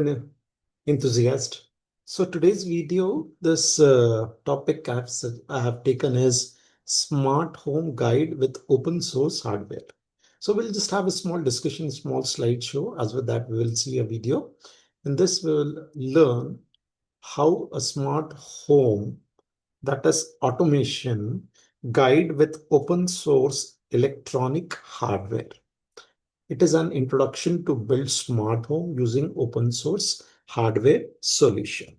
an enthusiast. So today's video, this topic I have taken is smart home guide with open source hardware. So we'll just have a small discussion, small slideshow. As with that, we will see a video. In this, we will learn how a smart home, that is automation, guide with open source electronic hardware. It is an introduction to build smart home using open source hardware solution.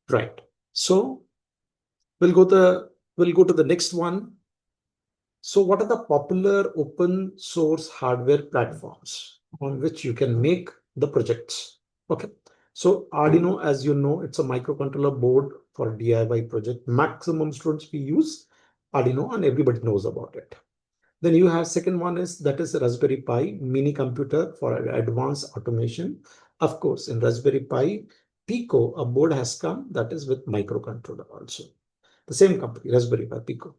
Right. So we'll go to the next one. So what are the popular open source hardware platforms on which you can make the projects? Okay. So Arduino, as you know, it's a microcontroller board for DIY project. Maximum students we use Arduino and everybody knows about it. Then you have second one is that is Raspberry Pi mini computer for advanced automation. Of course, in Raspberry Pi, Pico, a board has come that is with microcontroller also. The same company, Raspberry Pi Pico.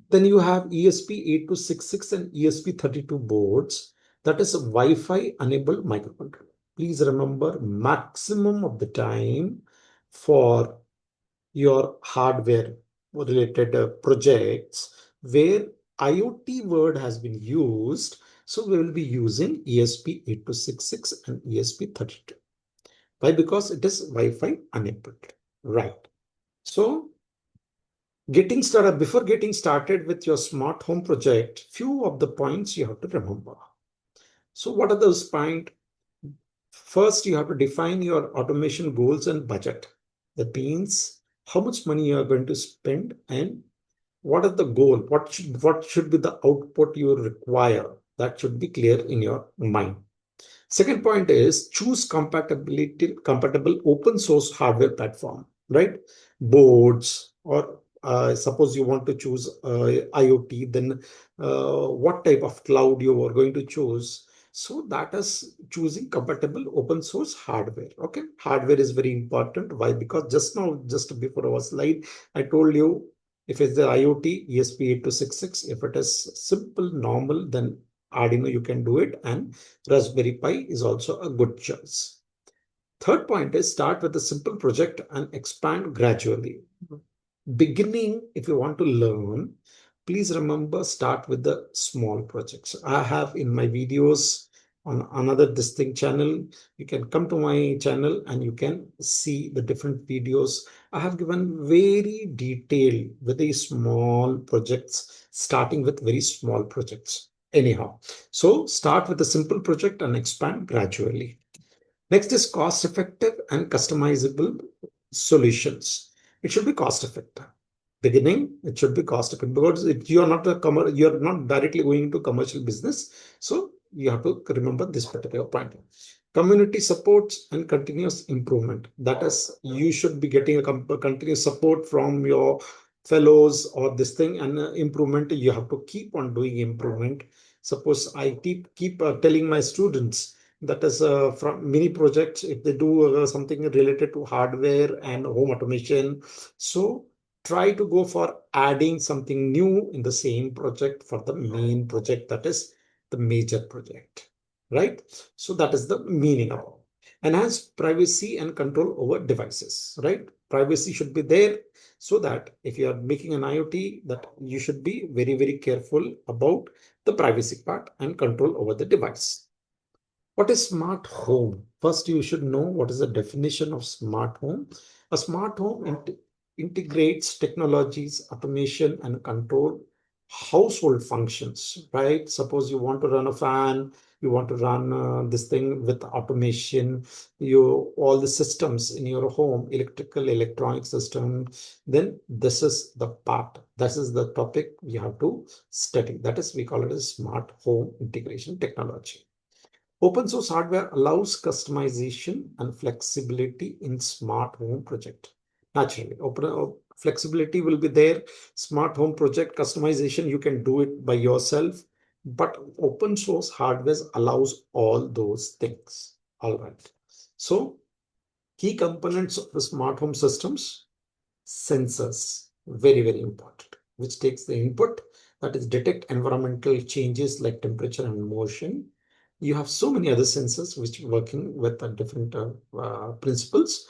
Then you have ESP8266 and ESP32 boards that is a Wi-Fi enabled microcontroller. Please remember maximum of the time for your hardware related projects where IoT word has been used. So we will be using ESP8266 and ESP32. Why? Because it is Wi-Fi enabled. Right. So before getting started with your smart home project, few of the points you have to remember. So what are those points? First, you have to define your automation goals and budget. That means how much money you are going to spend and what is the goal? What should be the output you require? That should be clear in your mind. Second point is choose compatible open source hardware platform, right? Boards or suppose you want to choose IoT, then what type of cloud you are going to choose. So that is choosing compatible open source hardware. Okay, hardware is very important. Why? Because just before our slide, I told you if it's the IoT, ESP8266. If it is simple, normal, then Arduino you can do it, and Raspberry Pi is also a good choice. Third point is start with a simple project and expand gradually. Beginning, if you want to learn, please remember start with the small projects. I have in my videos on another distinct channel. You can come to my channel and you can see the different videos. I have given very detailed, very small projects, starting with very small projects. Anyhow, so start with a simple project and expand gradually. Next is cost effective and customizable solutions. It should be cost effective. Beginning, it should be cost effective because you're not directly going into commercial business. So you have to remember this particular point. Community supports and continuous improvement. That is, you should be getting a continuous support from your fellows or this thing, and improvement. You have to keep on doing improvement. Suppose I keep telling my students that is from mini projects, if they do something related to hardware and home automation, so try to go for adding something new in the same project for the main project, that is the major project, right? So that is the meaning of it. Enhance privacy and control over devices, right? Privacy should be there, so that if you are making an IoT, that you should be very, very careful about the privacy part and control over the device. What is smart home? First, you should know what is the definition of smart home. A smart home integrates technologies, automation, and control household functions, right? Suppose you want to run a fan, you want to run this thing with automation, all the systems in your home, electrical, electronic system, then this is the part. This is the topic you have to study. That is, we call it as smart home integration technology. Open source hardware allows customization and flexibility in smart home project. Naturally, flexibility will be there. Smart home project customization, you can do it by yourself, but open source hardware allows all those things. All right. So key components of the smart home systems, sensors, very, very important, which takes the input, that is detect environmental changes like temperature and motion. You have so many other sensors which are working with different principles.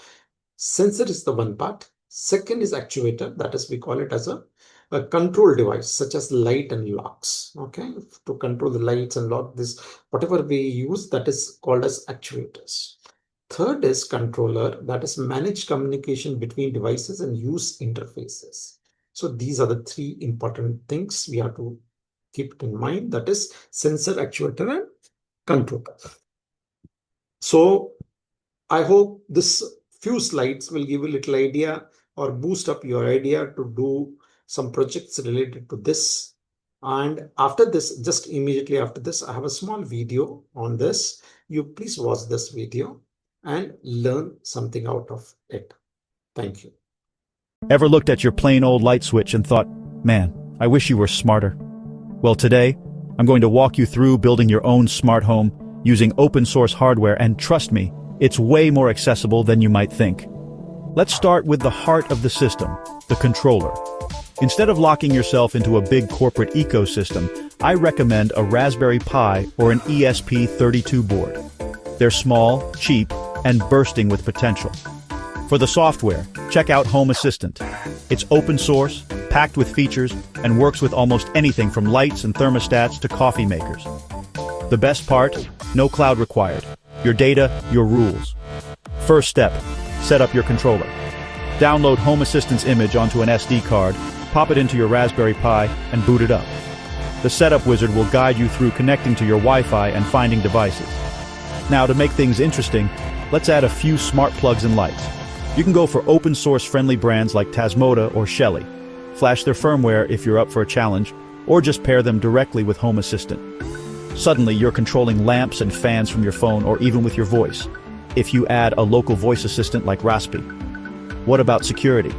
Sensor is the one part. Second is actuator. That is, we call it as a control device, such as light and locks. Okay, to control the lights and lock this, whatever we use, that is called as actuators. Third is controller, that is managed communication between devices and use interfaces. So these are the three important things we have to keep it in mind. That is sensor, actuator, and controller. So I hope this few slides will give you a little idea or boost up your idea to do some projects related to this. And after this, just immediately after this, I have a small video on this. You please watch this video and learn something out of it. Thank you. Ever looked at your plain old light switch and thought, man, I wish you were smarter? Well, today, I'm going to walk you through building your own smart home using open source hardware, and trust me, it's way more accessible than you might think. Let's start with the heart of the system, the controller. Instead of locking yourself into a big corporate ecosystem, I recommend a Raspberry Pi or an ESP32 board. They're small, cheap, and bursting with potential. For the software, check out Home Assistant. It's open source, packed with features, and works with almost anything from lights and thermostats to coffee makers. The best part? No cloud required. Your data, your rules. First step, set up your controller. Download Home Assistant's image onto an SD card, pop it into your Raspberry Pi, and boot it up. The setup wizard will guide you through connecting to your Wi-Fi and finding devices. Now, to make things interesting, let's add a few smart plugs and lights. You can go for open source friendly brands like Tasmota or Shelly. Flash their firmware if you're up for a challenge, or just pair them directly with Home Assistant. Suddenly, you're controlling lamps and fans from your phone or even with your voice, if you add a local voice assistant like Raspi. What about security?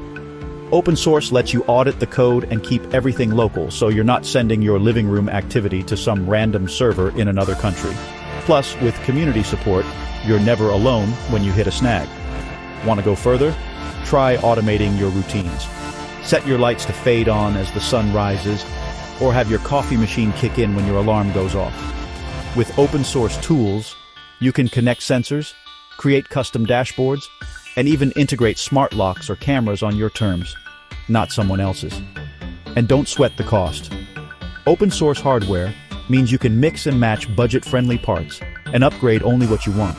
Open source lets you audit the code and keep everything local, so you're not sending your living room activity to some random server in another country. Plus, with community support, you're never alone when you hit a snag. Want to go further? Try automating your routines. Set your lights to fade on as the sun rises, or have your coffee machine kick in when your alarm goes off. With open source tools, you can connect sensors, create custom dashboards, and even integrate smart locks or cameras on your terms, not someone else's. And don't sweat the cost. Open source hardware means you can mix and match budget-friendly parts and upgrade only what you want.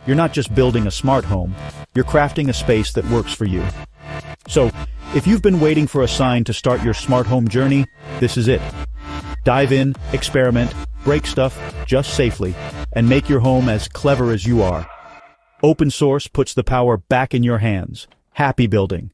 You're not just building a smart home, you're crafting a space that works for you. So, if you've been waiting for a sign to start your smart home journey, this is it. Dive in, experiment, break stuff just safely, and make your home as clever as you are. Open source puts the power back in your hands. Happy building.